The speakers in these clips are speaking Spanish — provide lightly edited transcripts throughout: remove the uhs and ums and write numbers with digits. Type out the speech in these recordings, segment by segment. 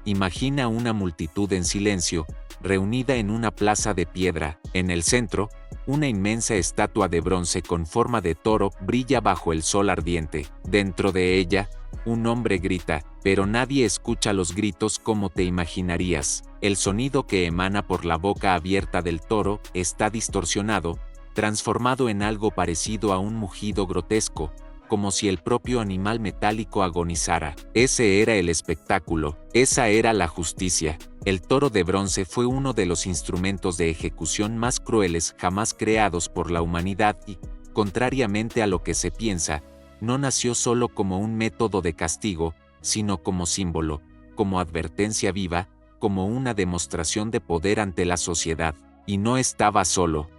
Imagina una multitud en silencio, reunida en una plaza de piedra. En el centro, una inmensa estatua de bronce con forma de toro brilla bajo el sol ardiente. Dentro de ella, un hombre grita, pero nadie escucha los gritos como te imaginarías. El sonido que emana por la boca abierta del toro está distorsionado, transformado en algo parecido a un mugido grotesco, como si el propio animal metálico agonizara. Ese era el espectáculo, esa era la justicia. El toro de bronce fue uno de los instrumentos de ejecución más crueles jamás creados por la humanidad y, contrariamente a lo que se piensa, no nació solo como un método de castigo, sino como símbolo, como advertencia viva, como una demostración de poder ante la sociedad. Y no estaba solo.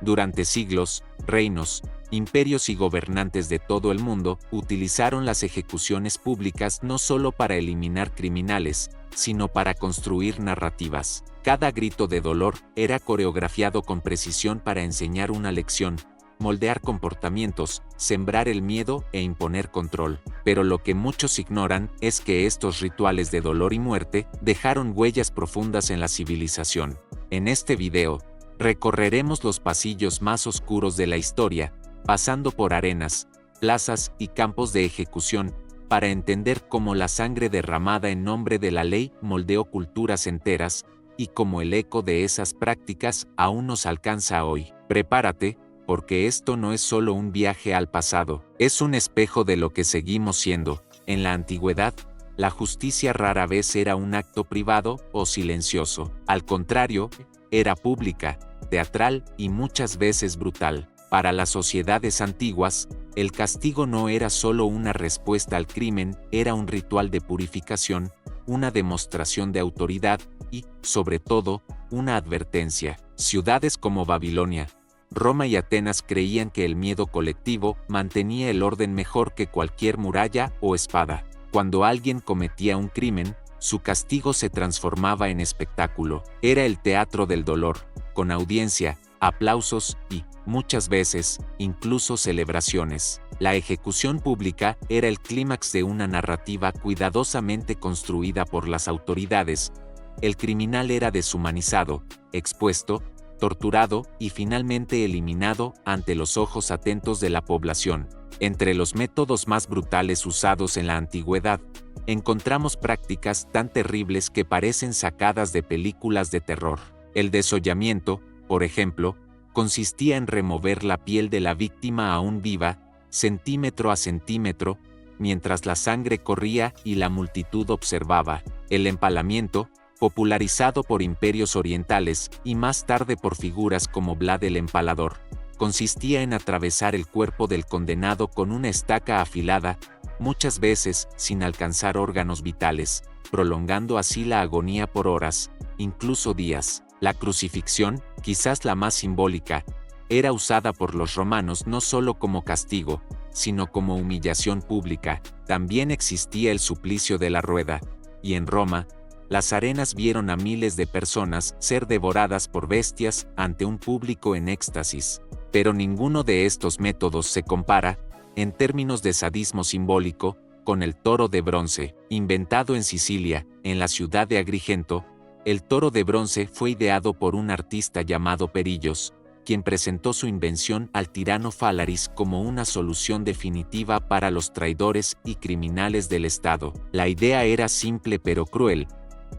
Durante siglos, reinos, imperios y gobernantes de todo el mundo utilizaron las ejecuciones públicas no solo para eliminar criminales, sino para construir narrativas. Cada grito de dolor era coreografiado con precisión para enseñar una lección, moldear comportamientos, sembrar el miedo e imponer control. Pero lo que muchos ignoran es que estos rituales de dolor y muerte dejaron huellas profundas en la civilización. En este video, recorreremos los pasillos más oscuros de la historia, pasando por arenas, plazas y campos de ejecución, para entender cómo la sangre derramada en nombre de la ley moldeó culturas enteras, y cómo el eco de esas prácticas aún nos alcanza hoy. Prepárate, porque esto no es solo un viaje al pasado, es un espejo de lo que seguimos siendo. En la antigüedad, la justicia rara vez era un acto privado o silencioso. Al contrario, era pública, teatral y muchas veces brutal. Para las sociedades antiguas, el castigo no era solo una respuesta al crimen, era un ritual de purificación, una demostración de autoridad y, sobre todo, una advertencia. Ciudades como Babilonia, Roma y Atenas creían que el miedo colectivo mantenía el orden mejor que cualquier muralla o espada. Cuando alguien cometía un crimen, su castigo se transformaba en espectáculo. Era el teatro del dolor, con audiencia, aplausos y, muchas veces, incluso celebraciones. La ejecución pública era el clímax de una narrativa cuidadosamente construida por las autoridades. El criminal era deshumanizado, expuesto, torturado y finalmente eliminado ante los ojos atentos de la población. Entre los métodos más brutales usados en la antigüedad, encontramos prácticas tan terribles que parecen sacadas de películas de terror. El desollamiento, por ejemplo, consistía en remover la piel de la víctima aún viva, centímetro a centímetro, mientras la sangre corría y la multitud observaba. El empalamiento, popularizado por imperios orientales y más tarde por figuras como Vlad el Empalador, consistía en atravesar el cuerpo del condenado con una estaca afilada, muchas veces sin alcanzar órganos vitales, prolongando así la agonía por horas, incluso días. La crucifixión, quizás la más simbólica, era usada por los romanos no solo como castigo, sino como humillación pública. También existía el suplicio de la rueda, y en Roma, las arenas vieron a miles de personas ser devoradas por bestias ante un público en éxtasis. Pero ninguno de estos métodos se compara, en términos de sadismo simbólico, con el toro de bronce. Inventado en Sicilia, en la ciudad de Agrigento, el toro de bronce fue ideado por un artista llamado Perillos, quien presentó su invención al tirano Fálaris como una solución definitiva para los traidores y criminales del Estado. La idea era simple pero cruel: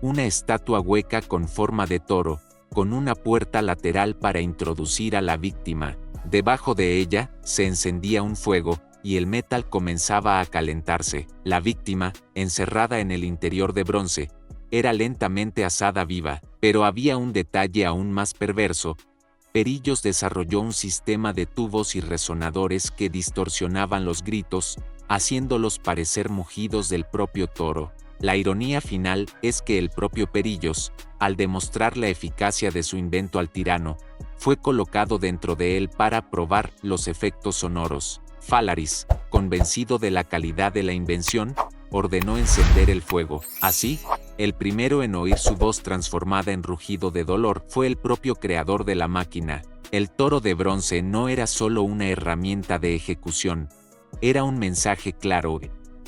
una estatua hueca con forma de toro, con una puerta lateral para introducir a la víctima. Debajo de ella, se encendía un fuego, y el metal comenzaba a calentarse. La víctima, encerrada en el interior de bronce, era lentamente asada viva. Pero había un detalle aún más perverso. Perillos desarrolló un sistema de tubos y resonadores que distorsionaban los gritos, haciéndolos parecer mugidos del propio toro. La ironía final es que el propio Perillos, al demostrar la eficacia de su invento al tirano, fue colocado dentro de él para probar los efectos sonoros. Fálaris, convencido de la calidad de la invención, ordenó encender el fuego. Así, el primero en oír su voz transformada en rugido de dolor fue el propio creador de la máquina. El toro de bronce no era solo una herramienta de ejecución, era un mensaje claro.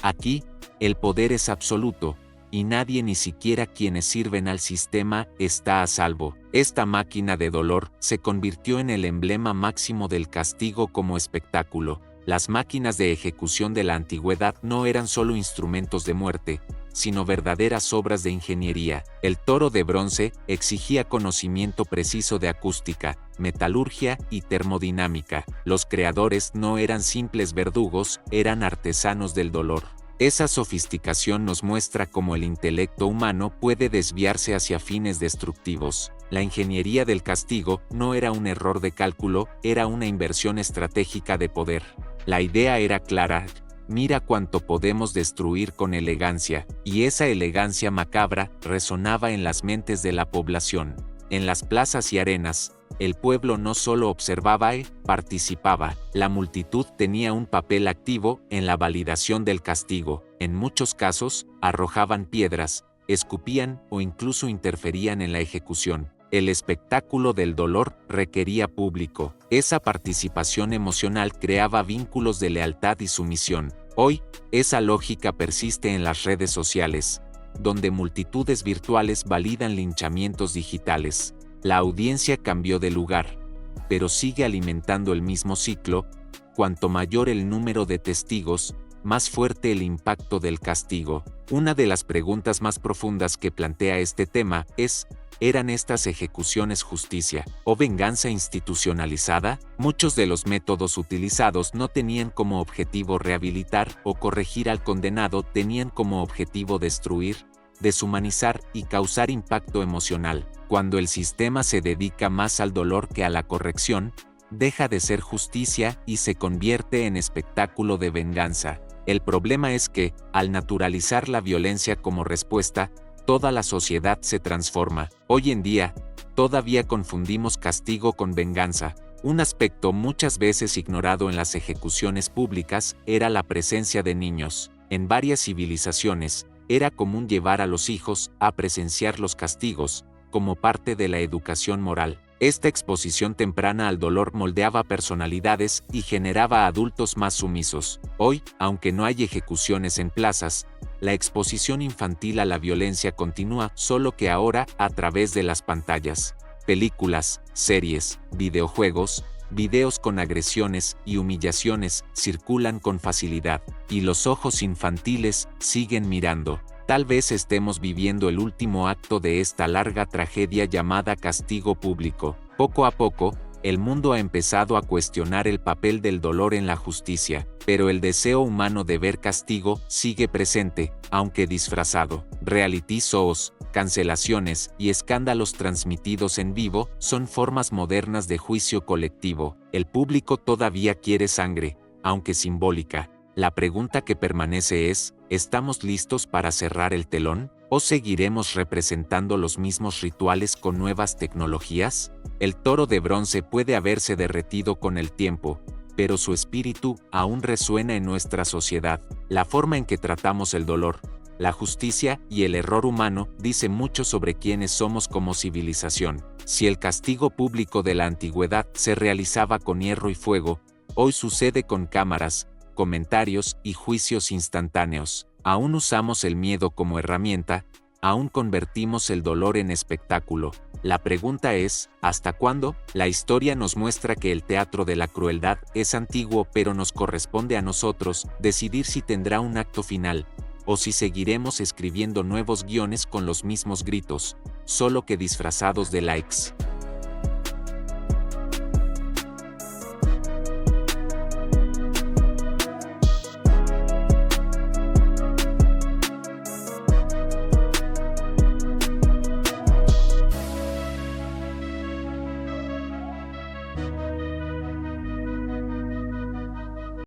Aquí, el poder es absoluto, y nadie, ni siquiera quienes sirven al sistema, está a salvo. Esta máquina de dolor se convirtió en el emblema máximo del castigo como espectáculo. Las máquinas de ejecución de la antigüedad no eran solo instrumentos de muerte, sino verdaderas obras de ingeniería. El toro de bronce exigía conocimiento preciso de acústica, metalurgia y termodinámica. Los creadores no eran simples verdugos, eran artesanos del dolor. Esa sofisticación nos muestra cómo el intelecto humano puede desviarse hacia fines destructivos. La ingeniería del castigo no era un error de cálculo, era una inversión estratégica de poder. La idea era clara: mira cuánto podemos destruir con elegancia, y esa elegancia macabra resonaba en las mentes de la población. En las plazas y arenas, el pueblo no solo observaba, participaba. La multitud tenía un papel activo en la validación del castigo. En muchos casos, arrojaban piedras, escupían o incluso interferían en la ejecución. El espectáculo del dolor requería público. Esa participación emocional creaba vínculos de lealtad y sumisión. Hoy, esa lógica persiste en las redes sociales, donde multitudes virtuales validan linchamientos digitales. La audiencia cambió de lugar, pero sigue alimentando el mismo ciclo. Cuanto mayor el número de testigos, más fuerte el impacto del castigo. Una de las preguntas más profundas que plantea este tema es: ¿eran estas ejecuciones justicia o venganza institucionalizada? Muchos de los métodos utilizados no tenían como objetivo rehabilitar o corregir al condenado, tenían como objetivo destruir, deshumanizar y causar impacto emocional. Cuando el sistema se dedica más al dolor que a la corrección, deja de ser justicia y se convierte en espectáculo de venganza. El problema es que, al naturalizar la violencia como respuesta, toda la sociedad se transforma. Hoy en día, todavía confundimos castigo con venganza. Un aspecto muchas veces ignorado en las ejecuciones públicas era la presencia de niños. En varias civilizaciones, era común llevar a los hijos a presenciar los castigos, como parte de la educación moral. Esta exposición temprana al dolor moldeaba personalidades y generaba adultos más sumisos. Hoy, aunque no hay ejecuciones en plazas, la exposición infantil a la violencia continúa, solo que ahora a través de las pantallas. Películas, series, videojuegos, videos con agresiones y humillaciones circulan con facilidad, y los ojos infantiles siguen mirando. Tal vez estemos viviendo el último acto de esta larga tragedia llamada castigo público. Poco a poco, el mundo ha empezado a cuestionar el papel del dolor en la justicia, pero el deseo humano de ver castigo sigue presente, aunque disfrazado. Reality shows, cancelaciones y escándalos transmitidos en vivo son formas modernas de juicio colectivo. El público todavía quiere sangre, aunque simbólica. La pregunta que permanece es: ¿estamos listos para cerrar el telón? ¿O seguiremos representando los mismos rituales con nuevas tecnologías? El toro de bronce puede haberse derretido con el tiempo, pero su espíritu aún resuena en nuestra sociedad. La forma en que tratamos el dolor, la justicia y el error humano dice mucho sobre quiénes somos como civilización. Si el castigo público de la antigüedad se realizaba con hierro y fuego, hoy sucede con cámaras, comentarios y juicios instantáneos. Aún usamos el miedo como herramienta, aún convertimos el dolor en espectáculo. La pregunta es: ¿hasta cuándo? La historia nos muestra que el teatro de la crueldad es antiguo, pero nos corresponde a nosotros decidir si tendrá un acto final, o si seguiremos escribiendo nuevos guiones con los mismos gritos, solo que disfrazados de likes.